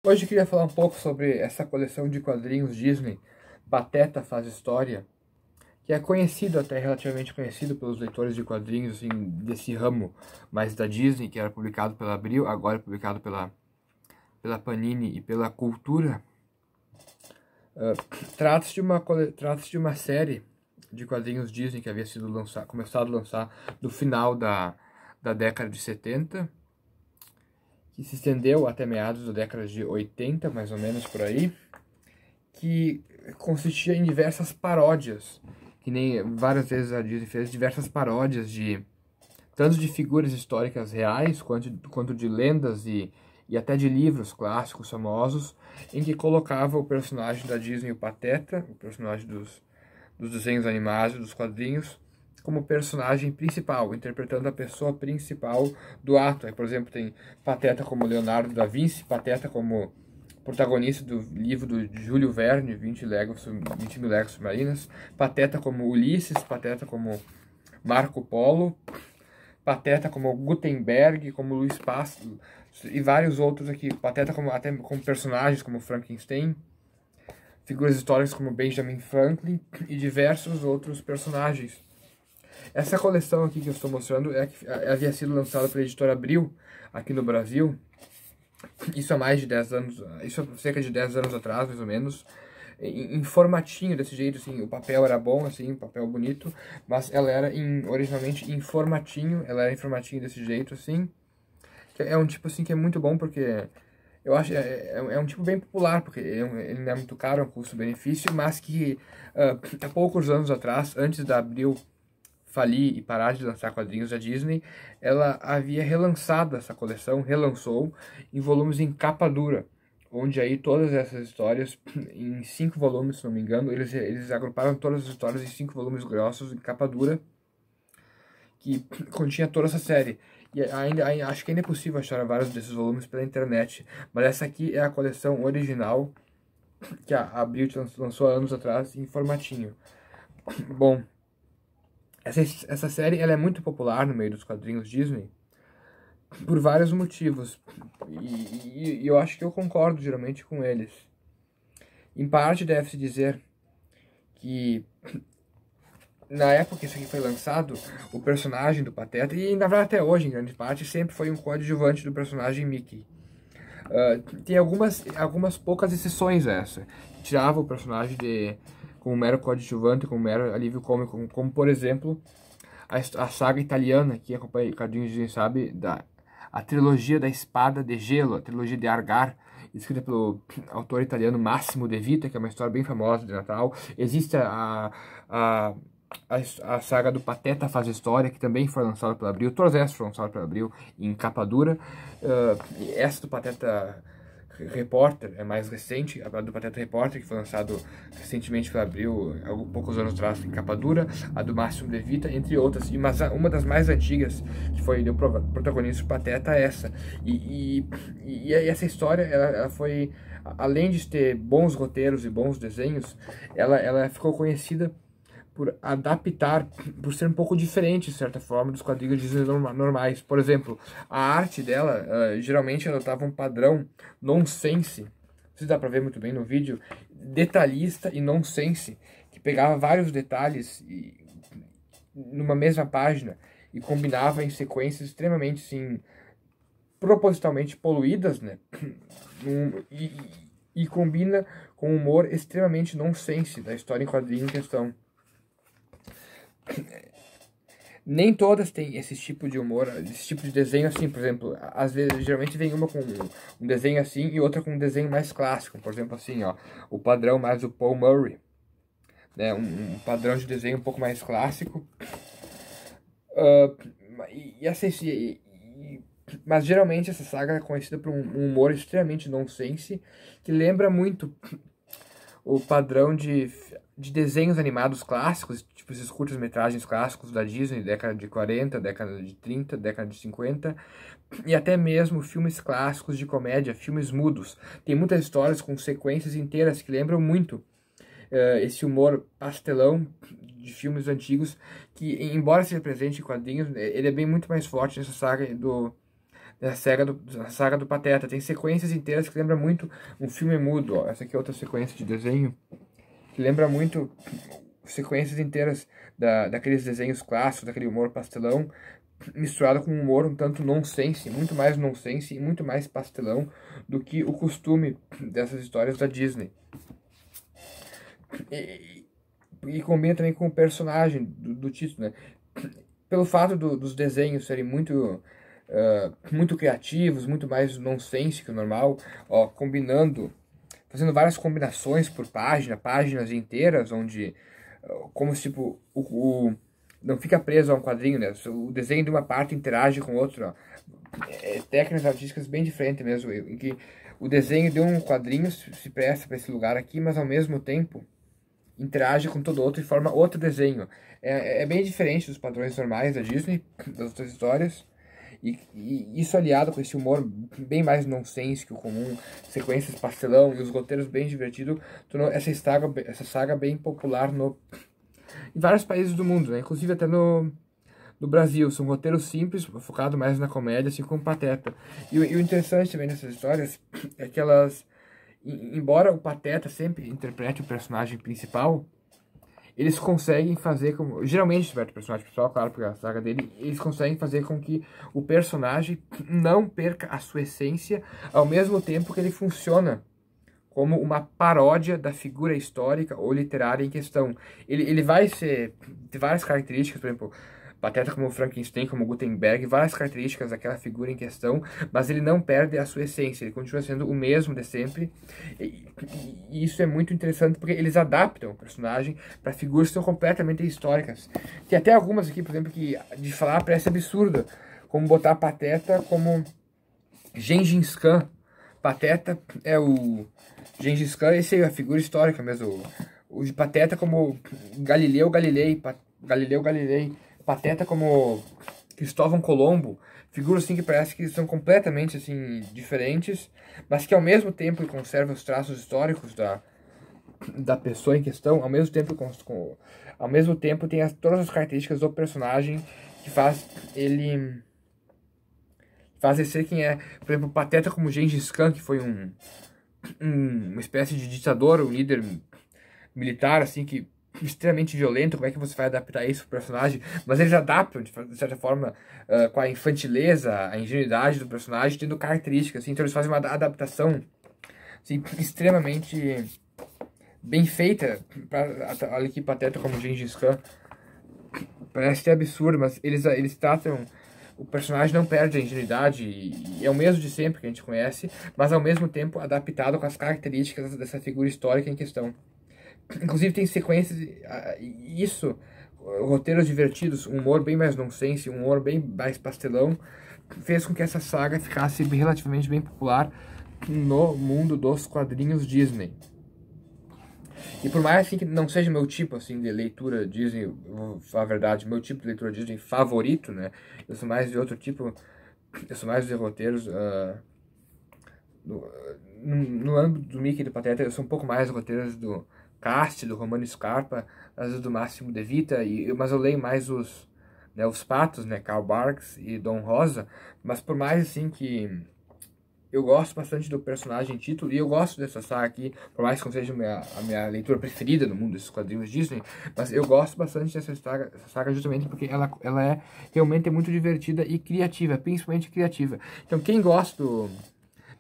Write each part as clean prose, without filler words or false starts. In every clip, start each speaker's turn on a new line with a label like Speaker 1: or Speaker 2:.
Speaker 1: Hoje eu queria falar um pouco sobre essa coleção de quadrinhos Disney, Pateta Faz História, que é conhecido, até relativamente conhecido pelos leitores de quadrinhos assim, desse ramo mais da Disney, que era publicado pela Abril, agora é publicado pela Panini e pela Cultura. Trata-se de uma série de quadrinhos Disney que havia sido começado a lançar no final da década de 70, que se estendeu até meados da década de 80, mais ou menos por aí, que consistia em diversas paródias, que nem várias vezes a Disney fez diversas paródias tanto de figuras históricas reais, quanto de lendas e até de livros clássicos famosos, em que colocava o personagem da Disney, o Pateta, o personagem dos desenhos animados, dos quadrinhos, como personagem principal, interpretando a pessoa principal do ato. Aí, por exemplo, tem Pateta como Leonardo da Vinci, Pateta como protagonista do livro do Júlio Verne, 20 mil léguas submarinas, Pateta como Ulisses, Pateta como Marco Polo, Pateta como Gutenberg, como Luiz Pasteur, e vários outros aqui, Pateta até como personagens como Frankenstein, figuras históricas como Benjamin Franklin e diversos outros personagens. Essa coleção aqui que eu estou mostrando havia sido lançada pela editora Abril, aqui no Brasil, isso há mais de 10 anos, isso há cerca de 10 anos atrás, mais ou menos, em formatinho desse jeito, assim, o papel era bom, assim, um papel bonito, mas ela era originalmente em formatinho, ela era em formatinho desse jeito, assim, que é um tipo, assim, que é muito bom, porque eu acho, é um tipo bem popular, porque ele não é muito caro, é um custo-benefício, mas que há poucos anos atrás, antes da Abril falir e parar de lançar quadrinhos da Disney, ela havia relançado essa coleção, relançou em volumes em capa dura, onde aí todas essas histórias, em 5 volumes, se não me engano, eles agruparam todas as histórias em 5 volumes grossos em capa dura, que continha toda essa série. E acho que ainda é possível achar vários desses volumes pela internet, mas essa aqui é a coleção original que a Abril lançou há anos atrás em formatinho. Bom, essa série ela é muito popular no meio dos quadrinhos Disney por vários motivos. E eu acho que eu concordo geralmente com eles. Em parte deve-se dizer que na época que isso aqui foi lançado, o personagem do Pateta, e na verdade até hoje em grande parte, sempre foi um coadjuvante do personagem Mickey. Tem algumas poucas exceções a essa. Tirava o personagem como mero coadjuvante, como mero alívio cômico, como por exemplo a saga italiana, que acompanha quadrinhos de sabe, a trilogia da Espada de Gelo, a trilogia de Argar, escrita pelo autor italiano Massimo De Vita, que é uma história bem famosa de Natal. Existe a, a saga do Pateta Faz História, que também foi lançada pela Abril. Todas essas foram lançadas pela Abril em capa dura. Essa do Pateta Repórter é mais recente, a do Pateta Repórter, que foi lançado recentemente pela Abril, poucos anos atrás, em capa dura, a do Máximo De Vita, entre outras. Mas uma das mais antigas, que foi deu protagonista do Pateta, é essa. E essa história, ela foi, além de ter bons roteiros e bons desenhos, ela ficou conhecida por adaptar, por ser um pouco diferente, de certa forma, dos quadrinhos Disney normais. Por exemplo, a arte dela, geralmente ela adotava um padrão nonsense, não sei se dá pra ver muito bem no vídeo, detalhista e nonsense, que pegava vários detalhes numa mesma página e combinava em sequências extremamente, assim, propositalmente poluídas, né? E combina com um humor extremamente nonsense da história em quadrinho em questão. Nem todas têm esse tipo de humor, esse tipo de desenho assim, por exemplo, às vezes, geralmente vem uma com um desenho assim e outra com um desenho mais clássico, por exemplo assim, ó, o padrão mais do Paul Murray, né, um padrão de desenho um pouco mais clássico, mas geralmente essa saga é conhecida por um humor extremamente nonsense, que lembra muito o padrão de desenhos animados clássicos, tipo esses curtas-metragens clássicos da Disney, década de 40, década de 30, década de 50, e até mesmo filmes clássicos de comédia, filmes mudos. Tem muitas histórias com sequências inteiras que lembram muito esse humor pastelão de filmes antigos, que embora seja presente em quadrinhos, ele é bem muito mais forte nessa saga da saga do Pateta. Tem sequências inteiras que lembram muito um filme mudo, ó. Essa aqui é outra sequência de desenho, que lembra muito sequências inteiras daqueles desenhos clássicos, daquele humor pastelão, misturado com um humor um tanto nonsense, muito mais nonsense e muito mais pastelão do que o costume dessas histórias da Disney. E combina também com o personagem do título, né? Pelo fato dos desenhos serem muito criativos, muito mais nonsense que o normal, ó, fazendo várias combinações por páginas inteiras, onde, como se tipo, não fica preso a um quadrinho, né? O desenho de uma parte interage com outra, técnicas artísticas bem diferentes mesmo, em que o desenho de um quadrinho se presta para esse lugar aqui, mas ao mesmo tempo interage com todo outro e forma outro desenho. É bem diferente dos padrões normais da Disney, das outras histórias. E isso aliado com esse humor bem mais nonsense que o comum, sequências pastelão e os roteiros bem divertidos, tornou essa saga bem popular em vários países do mundo, né? Inclusive até no Brasil. São roteiros simples, focados mais na comédia, assim como Pateta. E o interessante também dessas histórias é que elas, embora o Pateta sempre interprete o personagem principal, eles conseguem fazer como... Geralmente tiver o personagem principal, claro, porque é a saga dele, eles conseguem fazer com que o personagem não perca a sua essência, ao mesmo tempo que ele funciona como uma paródia da figura histórica ou literária em questão. Ele vai ter várias características, por exemplo, Pateta como Frankenstein, como Gutenberg, várias características daquela figura em questão, mas ele não perde a sua essência, ele continua sendo o mesmo de sempre. E isso é muito interessante porque eles adaptam o personagem para figuras que são completamente históricas. Tem até algumas aqui, por exemplo, que de falar parece absurda, como botar Pateta como Gengis Khan. Pateta é o Gengis Khan, esse é a figura histórica mesmo. O de Pateta como Galileu Galilei, Pateta como Cristóvão Colombo, figuras assim que parece que são completamente assim diferentes, mas que ao mesmo tempo conservam os traços históricos da pessoa em questão, ao mesmo tempo tem todas as características do personagem que faz ele ser quem é. Por exemplo, Pateta como Gengis Khan, que foi uma espécie de ditador, um líder militar, assim, que extremamente violento. Como é que você vai adaptar isso pro personagem? Mas eles adaptam, de certa forma, com a infantileza, a ingenuidade do personagem, tendo características, assim. Então eles fazem uma adaptação, assim, extremamente bem feita. Olha aqui, Pateta como Gengis Khan. Parece até absurdo, mas eles tratam... O personagem não perde a ingenuidade e é o mesmo de sempre que a gente conhece, mas ao mesmo tempo adaptado com as características dessa figura histórica em questão. Inclusive tem sequências, roteiros divertidos, um humor bem mais nonsense, um humor bem mais pastelão, fez com que essa saga ficasse relativamente bem popular no mundo dos quadrinhos Disney. E por mais assim que não seja meu tipo assim de leitura Disney, vou falar a verdade, meu tipo de leitura Disney favorito, né? Eu sou mais de outro tipo, eu sou mais de roteiros no âmbito do Mickey e do Pateta, eu sou um pouco mais de roteiros do Cast, do Romano Scarpa, às vezes do Máximo De Vita, mas eu leio mais os Patos, né, Karl Barks e Dom Rosa, mas por mais assim que eu gosto bastante do personagem título, e eu gosto dessa saga aqui, por mais que não seja a minha leitura preferida no mundo desses quadrinhos Disney, mas eu gosto bastante dessa saga justamente porque ela é realmente muito divertida e criativa, principalmente criativa. Então quem gosta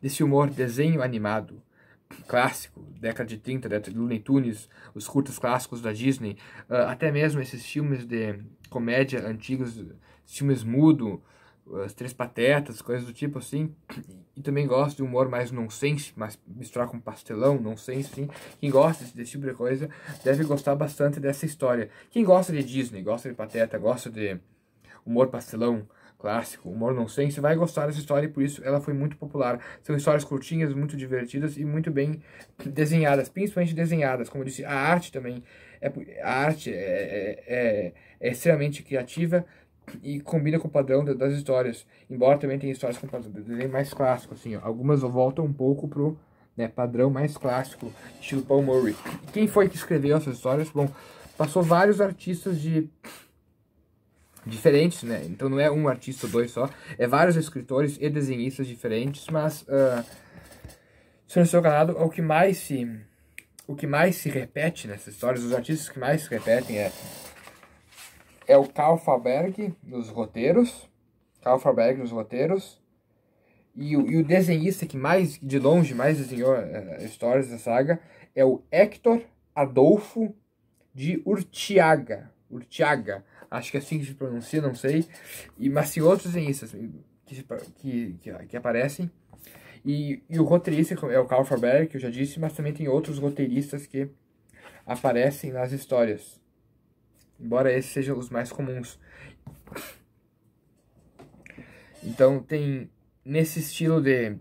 Speaker 1: desse humor desenho animado, clássico, década de 30, década de Looney Tunes, os curtas clássicos da Disney, até mesmo esses filmes de comédia antigos, filmes mudo, As Três Patetas, coisas do tipo assim, e também gosto de humor mais nonsense, mais misturar com pastelão, nonsense, assim. Quem gosta desse tipo de coisa deve gostar bastante dessa história. Quem gosta de Disney, gosta de Pateta, gosta de humor pastelão clássico, humor nonsense, vai gostar dessa história e por isso ela foi muito popular. São histórias curtinhas, muito divertidas e muito bem desenhadas, principalmente desenhadas. Como eu disse, a arte também, é extremamente criativa e combina com o padrão das histórias, embora também tenha histórias com desenho mais clássico, assim, ó. Algumas voltam um pouco pro padrão mais clássico, estilo Paul Murray. Quem foi que escreveu essas histórias? Bom, passou vários artistas diferentes, né? Então não é um artista ou dois só, é vários escritores e desenhistas diferentes, mas se não estou enganado, o que mais se repete nessas histórias, os artistas que mais se repetem é o Carl Fahlberg nos roteiros, e o desenhista que mais, de longe, mais desenhou histórias da saga é o Hector Adolfo de Urtiaga, acho que é assim que se pronuncia, não sei, mas tem outros desenhistas que aparecem, e o roteirista é o Carl Fahlberg, que eu já disse, mas também tem outros roteiristas que aparecem nas histórias, embora esses sejam os mais comuns. Então tem nesse estilo de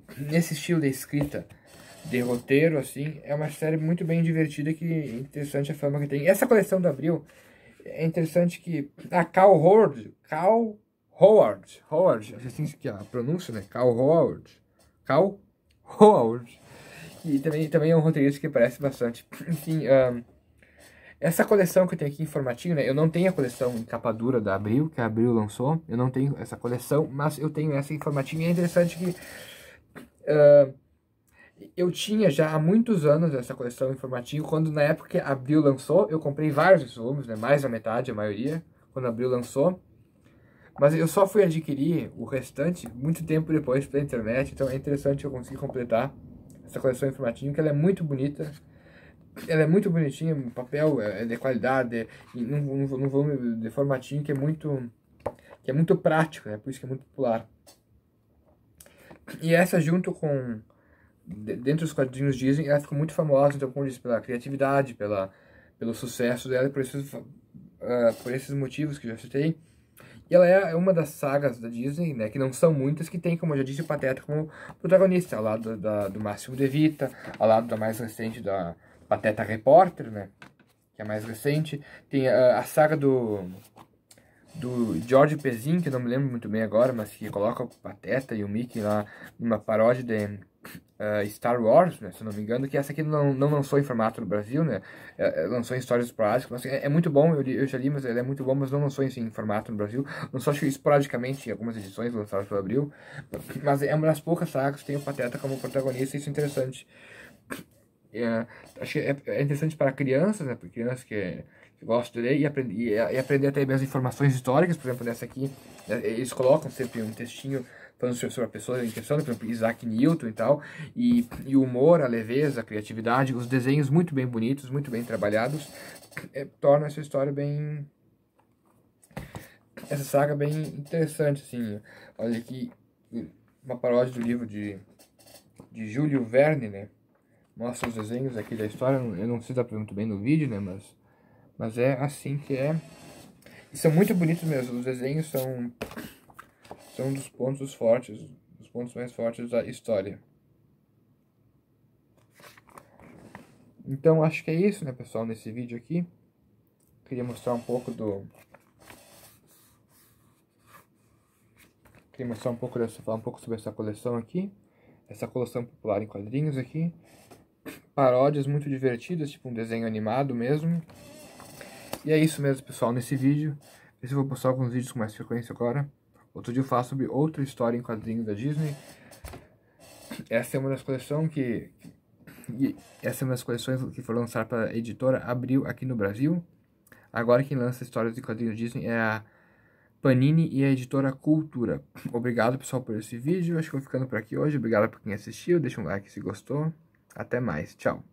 Speaker 1: escrita, de roteiro, assim, é uma série muito bem divertida, que é interessante a forma que tem. Essa coleção do Abril é interessante que a Cal Howard, assim que é a pronúncia, né? Cal Howard, e também é um roteirista que parece bastante. Enfim, essa coleção que eu tenho aqui em formatinho, né? Eu não tenho a coleção em capa dura da Abril, que a Abril lançou. Eu não tenho essa coleção, mas eu tenho essa em formatinho. E é interessante que eu tinha já há muitos anos essa coleção em formatinho. Quando na época que a Abril lançou, eu comprei vários volumes, né? Mais da metade, a maioria, quando a Abril lançou. Mas eu só fui adquirir o restante muito tempo depois pela internet. Então é interessante eu conseguir completar essa coleção em formatinho, que ela é muito bonita. Ela é muito bonitinha, o papel é de qualidade, e num volume de formatinho que é muito prático, né? Por isso que é muito popular. E essa junto com, dentro dos quadrinhos Disney, ela ficou muito famosa, então, como eu disse, pela criatividade, pelo sucesso dela, por esses motivos que eu já citei. E ela é uma das sagas da Disney, né, que não são muitas, que tem, como eu já disse, o Pateta como protagonista, ao lado do Máximo de Vita, ao lado da mais recente da Pateta Repórter, né, que é a mais recente. Tem a saga do George Pezin, que eu não me lembro muito bem agora, mas que coloca o Pateta e o Mickey lá numa paródia de Star Wars, né, se eu não me engano, que essa aqui não lançou em formato no Brasil, né, lançou em histórias esporádicas, mas é muito bom, eu já li, mas ele é muito bom, mas não lançou em formato no Brasil, lançou acho que esporadicamente em algumas edições lançadas pelo Abril, mas é uma das poucas sagas que tem o Pateta como protagonista, e isso é interessante. Acho que é interessante para crianças, né, para crianças que gostam de ler e aprender até mesmo informações históricas. Por exemplo, nessa aqui, eles colocam sempre um textinho falando sobre a pessoa em questão, por exemplo, Isaac Newton e tal, e o humor, a leveza, a criatividade, os desenhos muito bem bonitos, muito bem trabalhados, tornam essa saga bem interessante, assim. Olha aqui, uma paródia do livro de Júlio Verne, né? Mostra os desenhos aqui da história. Eu não sei se dá pra ver muito bem no vídeo, né? Mas é assim que é. E são muito bonitos mesmo. Os desenhos são um dos pontos fortes, dos pontos mais fortes da história. Então acho que é isso, né, pessoal, nesse vídeo aqui. Queria mostrar um pouco falar um pouco sobre essa coleção aqui. Essa coleção popular em quadrinhos aqui. Paródias muito divertidas, tipo um desenho animado mesmo. E é isso mesmo, pessoal, nesse vídeo. Esse eu vou postar alguns vídeos com mais frequência agora. Outro dia eu faço sobre outra história em quadrinhos da Disney. Essa é uma das coleções que foram lançadas pela editora Abril aqui no Brasil. Agora quem lança histórias de quadrinhos Disney é a Panini e a editora Cultura. Obrigado, pessoal, por esse vídeo. Acho que eu vou ficando por aqui hoje. Obrigado por quem assistiu. Deixa um like se gostou. Até mais. Tchau.